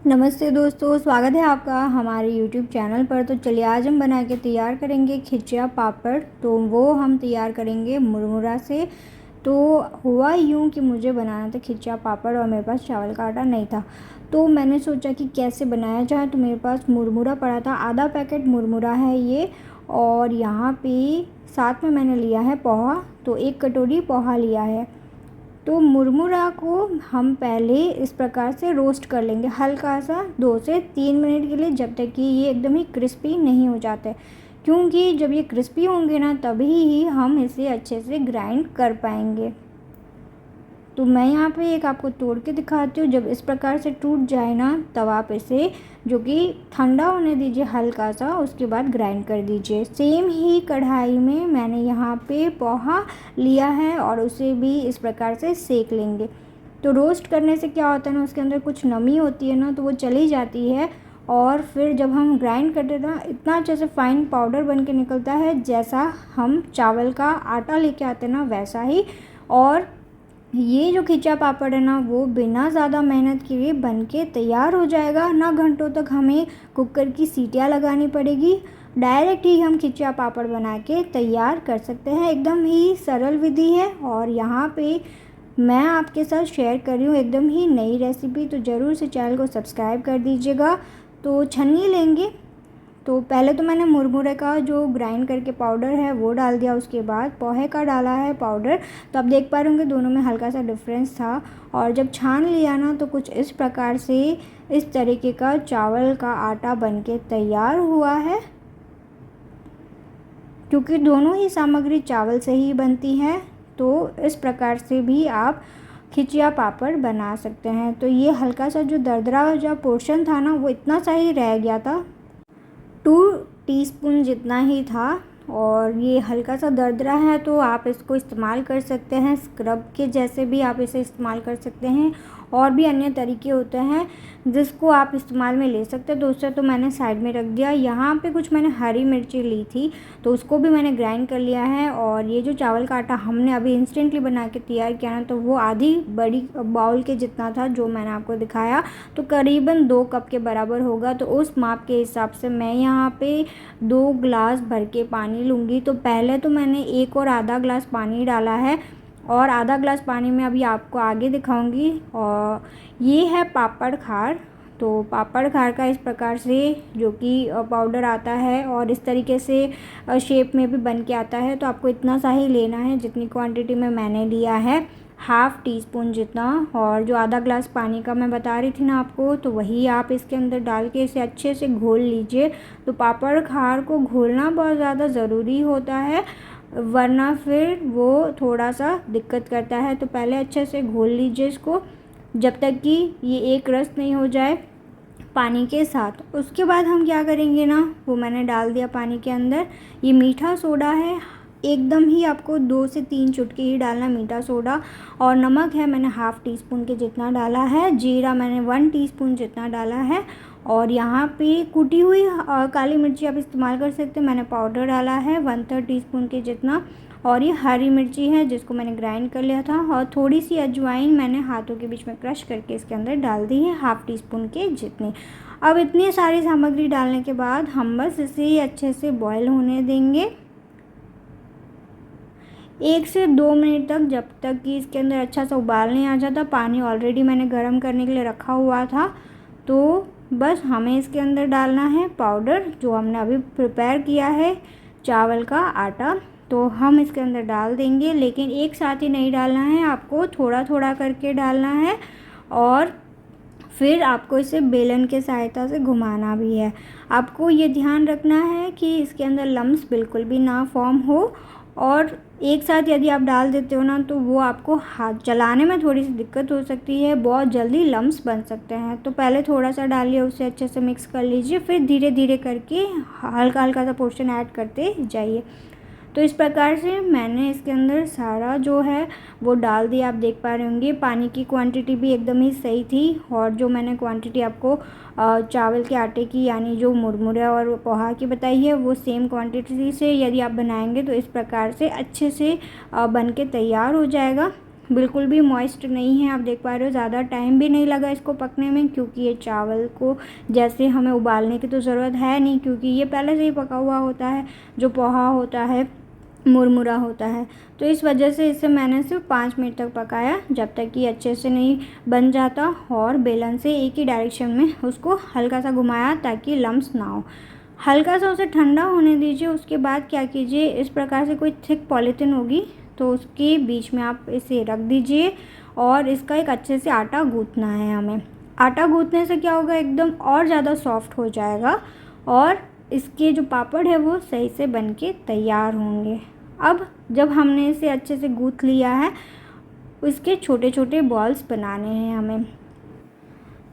नमस्ते दोस्तों, स्वागत है आपका हमारे YouTube चैनल पर। तो चलिए आज हम बना के तैयार करेंगे खिचिया पापड़। तो वो हम तैयार करेंगे मुरमुरा से। तो हुआ यूँ कि मुझे बनाना था खिचिया पापड़ और मेरे पास चावल का आटा नहीं था। तो मैंने सोचा कि कैसे बनाया जाए। तो मेरे पास मुरमुरा पड़ा था, आधा पैकेट मुरमुरा है ये। और यहाँ पे साथ में मैंने लिया है पोहा, तो 1 कटोरी पोहा लिया है। तो मुरमुरा को हम पहले इस प्रकार से रोस्ट कर लेंगे हल्का सा 2 से 3 मिनट के लिए, जब तक कि ये एकदम ही क्रिस्पी नहीं हो जाते। क्योंकि जब ये क्रिस्पी होंगे ना तभी ही हम इसे अच्छे से ग्राइंड कर पाएंगे। तो मैं यहाँ पे एक आपको तोड़ के दिखाती हूँ। जब इस प्रकार से टूट जाए ना तब आप इसे जो कि ठंडा होने दीजिए हल्का सा, उसके बाद ग्राइंड कर दीजिए। सेम ही कढ़ाई में मैंने यहाँ पे पोहा लिया है और उसे भी इस प्रकार से सेक लेंगे। तो रोस्ट करने से क्या होता है ना, उसके अंदर कुछ नमी होती है ना, तो वो चली जाती है। और फिर जब हम ग्राइंड करते हैं ना, इतना अच्छे से फाइन पाउडर बन के निकलता है, जैसा हम चावल का आटा लेके आते हैं ना वैसा ही। और ये जो खिचा पापड़ है ना, वो बिना ज़्यादा मेहनत किए बन के तैयार हो जाएगा। ना घंटों तक हमें कुकर की सीटियाँ लगानी पड़ेगी, डायरेक्ट ही हम खिचा पापड़ बना के तैयार कर सकते हैं। एकदम ही सरल विधि है और यहाँ पे मैं आपके साथ शेयर कर रही हूँ एकदम ही नई रेसिपी। तो ज़रूर से चैनल को सब्सक्राइब कर दीजिएगा। तो छन्नी लेंगे। तो पहले तो मैंने मुरमुरे का जो ग्राइंड करके पाउडर है वो डाल दिया, उसके बाद पोहे का डाला है पाउडर। तो आप देख पा रहे होंगे दोनों में हल्का सा डिफरेंस था। और जब छान लिया ना तो कुछ इस प्रकार से इस तरीके का चावल का आटा बनके तैयार हुआ है। क्योंकि दोनों ही सामग्री चावल से ही बनती है, तो इस प्रकार से भी आप खिचिया पापड़ बना सकते हैं। तो ये हल्का सा जो दरदरा जो पोर्शन था ना, वो इतना सा ही रह गया था, 2 टीस्पून जितना ही था। और ये हल्का सा दरदरा है, तो आप इसको इस्तेमाल कर सकते हैं स्क्रब के जैसे भी आप इसे इस्तेमाल कर सकते हैं। और भी अन्य तरीके होते हैं जिसको आप इस्तेमाल में ले सकते हैं। तो उससे तो मैंने साइड में रख दिया। यहाँ पे कुछ मैंने हरी मिर्ची ली थी, तो उसको भी मैंने ग्राइंड कर लिया है। और ये जो चावल का आटा हमने अभी इंस्टेंटली बना के तैयार किया ना, तो वो आधी बड़ी बाउल के जितना था जो मैंने आपको दिखाया, तो करीबन 2 कप के बराबर होगा। तो उस माप के हिसाब से मैं यहाँ पे 2 गिलास भर के पानी लूँगी। तो पहले तो मैंने 1 और आधा गिलास पानी डाला है, और आधा गिलास पानी में अभी आपको आगे दिखाऊंगी। और ये है पापड़ खार। तो पापड़ खार का इस प्रकार से जो कि पाउडर आता है और इस तरीके से शेप में भी बन के आता है। तो आपको इतना सा ही लेना है जितनी क्वांटिटी में मैंने लिया है, हाफ़ टी स्पून जितना। और जो आधा ग्लास पानी का मैं बता रही थी ना आपको, तो वही आप इसके अंदर डाल के इसे अच्छे से घोल लीजिए। तो पापड़ खार को घोलना बहुत ज़्यादा ज़रूरी होता है, वरना फिर वो थोड़ा सा दिक्कत करता है। तो पहले अच्छे से घोल लीजिए इसको, जब तक कि ये एक रस नहीं हो जाए पानी के साथ। उसके बाद हम क्या करेंगे ना, वो मैंने डाल दिया पानी के अंदर। ये मीठा सोडा है, एकदम ही आपको 2 से 3 चुटकी ही डालना मीठा सोडा। और नमक है मैंने हाफ़ टी स्पून के जितना डाला है। जीरा मैंने 1 टीस्पून जितना डाला है। और यहाँ पे कुटी हुई काली मिर्ची आप इस्तेमाल कर सकते हैं, मैंने पाउडर डाला है 1/3 टीस्पून के जितना। और ये हरी मिर्ची है जिसको मैंने ग्राइंड कर लिया था। और थोड़ी सी अजवाइन मैंने हाथों के बीच में क्रश करके इसके अंदर डाल दी है, हाफ़ टी स्पून के जितनी। अब इतनी सारी सामग्री डालने के बाद हम बस इसे अच्छे से बॉयल होने देंगे 1 से 2 मिनट तक, जब तक कि इसके अंदर अच्छा सा उबाल नहीं आ जाता। पानी ऑलरेडी मैंने गर्म करने के लिए रखा हुआ था। तो बस हमें इसके अंदर डालना है पाउडर जो हमने अभी प्रिपेयर किया है, चावल का आटा। तो हम इसके अंदर डाल देंगे, लेकिन एक साथ ही नहीं डालना है, आपको थोड़ा थोड़ा करके डालना है। और फिर आपको इसे बेलन के सहायता से घुमाना भी है। आपको ये ध्यान रखना है कि इसके अंदर लम्स बिल्कुल भी ना फॉर्म हो। और एक साथ यदि आप डाल देते हो ना, तो वो आपको हाथ चलाने में थोड़ी सी दिक्कत हो सकती है, बहुत जल्दी लम्स बन सकते हैं। तो पहले थोड़ा सा डालिए, उसे अच्छे से मिक्स कर लीजिए, फिर धीरे धीरे करके हल्का हल्का सा पोर्शन ऐड करते जाइए। तो इस प्रकार से मैंने इसके अंदर सारा जो है वो डाल दिया। आप देख पा रहे होंगे पानी की क्वांटिटी भी एकदम ही सही थी। और जो मैंने क्वांटिटी आपको चावल के आटे की यानी जो मुरमुरे और पोहा की बताई है, वो सेम क्वांटिटी से यदि आप बनाएंगे तो इस प्रकार से अच्छे से बन के तैयार हो जाएगा। बिल्कुल भी मॉइस्ट नहीं है, आप देख पा रहे हो। ज़्यादा टाइम भी नहीं लगा इसको पकने में, क्योंकि ये चावल को जैसे हमें उबालने की तो ज़रूरत है नहीं, क्योंकि ये पहले से ही पका हुआ होता है। जो पोहा होता है मुरमुरा होता है, तो इस वजह से इसे मैंने सिर्फ 5 मिनट तक पकाया, जब तक कि अच्छे से नहीं बन जाता। और बेलन से एक ही डायरेक्शन में उसको हल्का सा घुमाया ताकि लम्स ना हो। हल्का सा उसे ठंडा होने दीजिए। उसके बाद क्या कीजिए, इस प्रकार से कोई थिक पॉलीथिन होगी तो उसके बीच में आप इसे रख दीजिए और इसका एक अच्छे से आटा गूँथना है हमें। आटा गूँथने से क्या होगा, एकदम और ज़्यादा सॉफ्ट हो जाएगा और इसके जो पापड़ है वो सही से बन के तैयार होंगे। अब जब हमने इसे अच्छे से गूँथ लिया है, इसके छोटे छोटे बॉल्स बनाने हैं हमें।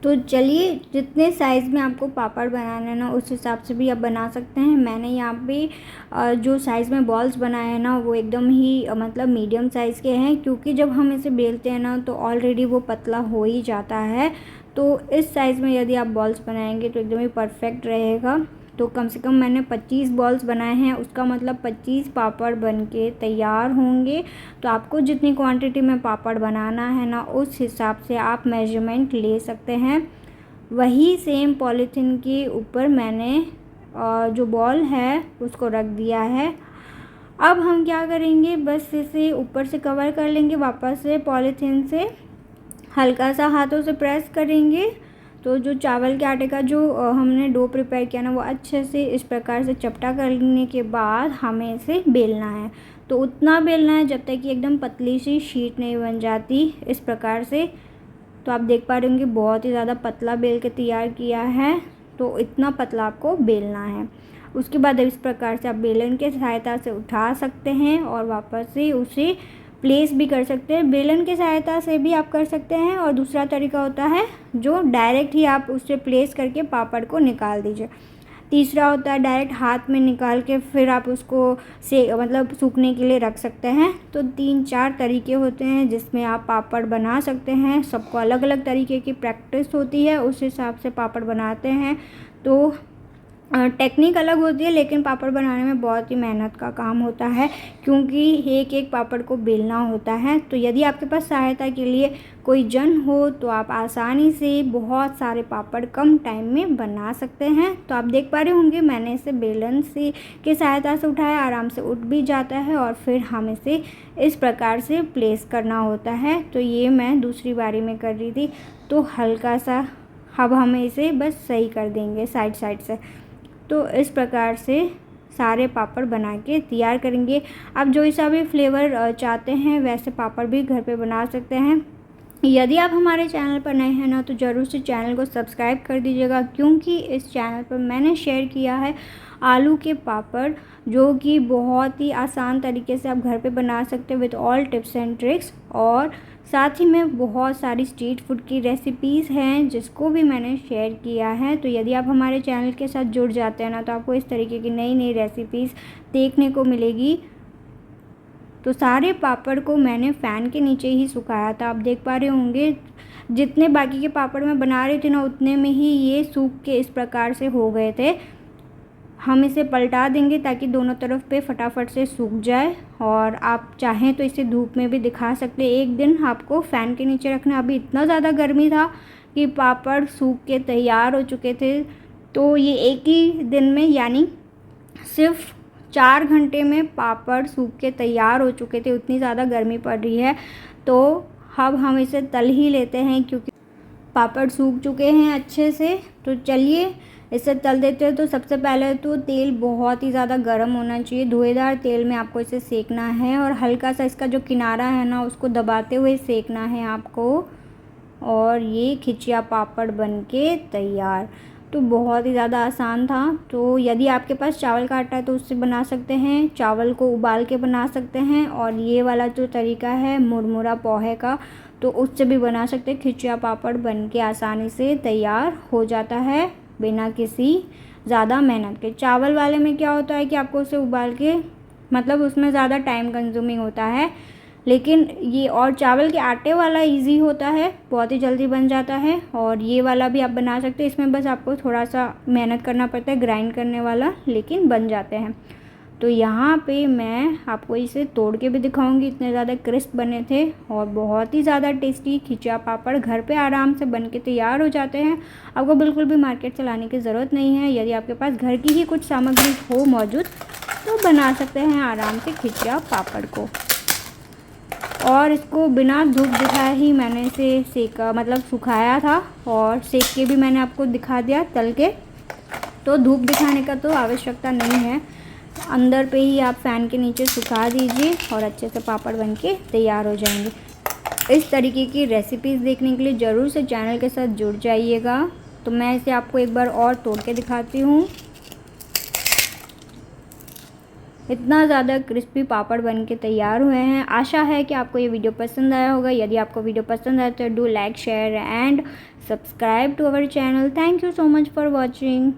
तो चलिए, जितने साइज़ में आपको पापड़ बनाना है ना, उस हिसाब से भी आप बना सकते हैं। मैंने यहाँ पे जो साइज़ में बॉल्स बनाए हैं ना, वो एकदम ही मतलब मीडियम साइज़ के हैं, क्योंकि जब हम इसे बेलते हैं ना तो ऑलरेडी वो पतला हो ही जाता है। तो इस साइज़ में यदि आप बॉल्स बनाएंगे तो एकदम ही परफेक्ट रहेगा। तो कम से कम मैंने 25 बॉल्स बनाए हैं, उसका मतलब 25 पापड़ बन के तैयार होंगे। तो आपको जितनी क्वांटिटी में पापड़ बनाना है ना, उस हिसाब से आप मेजरमेंट ले सकते हैं। वही सेम पॉलीथीन के ऊपर मैंने जो बॉल है उसको रख दिया है। अब हम क्या करेंगे, बस इसे ऊपर से कवर कर लेंगे, वापस से पॉलीथीन से हल्का सा हाथों से प्रेस करेंगे। तो जो चावल के आटे का जो हमने डो प्रिपेयर किया ना, वो अच्छे से इस प्रकार से चपटा करने के बाद हमें इसे बेलना है। तो उतना बेलना है जब तक कि एकदम पतली सी शीट नहीं बन जाती, इस प्रकार से। तो आप देख पा रहे होंगे बहुत ही ज़्यादा पतला बेल के तैयार किया है, तो इतना पतला आपको बेलना है। उसके बाद इस प्रकार से आप बेलन के सहायता से उठा सकते हैं और वापस से उसे प्लेस भी कर सकते हैं। बेलन की सहायता से भी आप कर सकते हैं, और दूसरा तरीका होता है जो डायरेक्ट ही आप उससे प्लेस करके पापड़ को निकाल दीजिए। तीसरा होता है डायरेक्ट हाथ में निकाल के फिर आप उसको मतलब सूखने के लिए रख सकते हैं। तो 3-4 तरीके होते हैं जिसमें आप पापड़ बना सकते हैं। सबको अलग अलग तरीके की प्रैक्टिस होती है, उस हिसाब से पापड़ बनाते हैं। तो टेक्निक अलग होती है, लेकिन पापड़ बनाने में बहुत ही मेहनत का काम होता है, क्योंकि एक एक पापड़ को बेलना होता है। तो यदि आपके पास सहायता के लिए कोई जन हो तो आप आसानी से बहुत सारे पापड़ कम टाइम में बना सकते हैं। तो आप देख पा रहे होंगे मैंने इसे बेलन से की सहायता से उठाया, आराम से उठ भी जाता है और फिर हम इसे इस प्रकार से प्लेस करना होता है। तो ये मैं दूसरी बारी में कर रही थी, तो हल्का सा अब हमें इसे बस सही कर देंगे साइड साइड से। तो इस प्रकार से सारे पापड़ बना के तैयार करेंगे। आप जो सा भी फ्लेवर चाहते हैं वैसे पापड़ भी घर पे बना सकते हैं। यदि आप हमारे चैनल पर नए हैं ना, तो ज़रूर से चैनल को सब्सक्राइब कर दीजिएगा, क्योंकि इस चैनल पर मैंने शेयर किया है आलू के पापड़, जो कि बहुत ही आसान तरीके से आप घर पे बना सकते हैं with all tips and tricks. और साथ ही में बहुत सारी स्ट्रीट फूड की रेसिपीज़ हैं जिसको भी मैंने शेयर किया है। तो यदि आप हमारे चैनल के साथ जुड़ जाते हैं ना, तो आपको इस तरीके की नई नई रेसिपीज़ देखने को मिलेगी। तो सारे पापड़ को मैंने फ़ैन के नीचे ही सुखाया था। आप देख पा रहे होंगे जितने बाकी के पापड़ मैं बना रही थी ना, उतने में ही ये सूख के इस प्रकार से हो गए थे। हम इसे पलटा देंगे ताकि दोनों तरफ पे फटाफट से सूख जाए। और आप चाहें तो इसे धूप में भी दिखा सकते हैं। एक दिन आपको फ़ैन के नीचे रखना। अभी इतना ज़्यादा गर्मी था कि पापड़ सूख के तैयार हो चुके थे। तो ये एक ही दिन में, यानी सिर्फ 4 घंटे में पापड़ सूख के तैयार हो चुके थे, उतनी ज़्यादा गर्मी पड़ रही है। तो अब हम इसे तल ही लेते हैं, क्योंकि पापड़ सूख चुके हैं अच्छे से। तो चलिए इसे तल देते हैं। तो सबसे पहले तो तेल बहुत ही ज़्यादा गर्म होना चाहिए। धुएंदार तेल में आपको इसे सेकना है और हल्का सा इसका जो किनारा है ना, उसको दबाते हुए सेकना है आपको। और ये खिचिया पापड़ बनके तैयार। तो बहुत ही ज़्यादा आसान था। तो यदि आपके पास चावल का आटा है तो उससे बना सकते हैं, चावल को उबाल के बना सकते हैं। और ये वाला जो तरीका है मुरमुरा पोहे का, तो उससे भी बना सकते हैं। खिचिया पापड़ बनके आसानी से तैयार हो जाता है बिना किसी ज़्यादा मेहनत के। चावल वाले में क्या होता है कि आपको उसे उबाल के, मतलब उसमें ज़्यादा टाइम कंज्यूमिंग होता है, लेकिन ये और चावल के आटे वाला इजी होता है, बहुत ही जल्दी बन जाता है। और ये वाला भी आप बना सकते हैं, इसमें बस आपको थोड़ा सा मेहनत करना पड़ता है ग्राइंड करने वाला, लेकिन बन जाते हैं। तो यहाँ पे मैं आपको इसे तोड़ के भी दिखाऊंगी, इतने ज़्यादा क्रिस्प बने थे और बहुत ही ज़्यादा टेस्टी खिचिया पापड़ घर पे आराम से बन के तैयार हो जाते हैं। आपको बिल्कुल भी मार्केट से लाने की ज़रूरत नहीं है। यदि आपके पास घर की ही कुछ सामग्री हो मौजूद तो बना सकते हैं आराम से खिचिया पापड़ को। और इसको बिना धूप दिखाए ही मैंने इसे सेका, मतलब सुखाया था और सेक के भी मैंने आपको दिखा दिया तल के। तो धूप दिखाने का तो आवश्यकता नहीं है, अंदर पे ही आप फ़ैन के नीचे सुखा दीजिए और अच्छे से पापड़ बन के तैयार हो जाएंगे। इस तरीके की रेसिपीज़ देखने के लिए ज़रूर से चैनल के साथ जुड़ जाइएगा। तो मैं इसे आपको एक बार और तोड़ के दिखाती हूँ। इतना ज़्यादा क्रिस्पी पापड़ बन के तैयार हुए हैं। आशा है कि आपको ये वीडियो पसंद आया होगा। यदि आपको वीडियो पसंद आया तो do like, share and subscribe to our channel. Thank you so much for watching.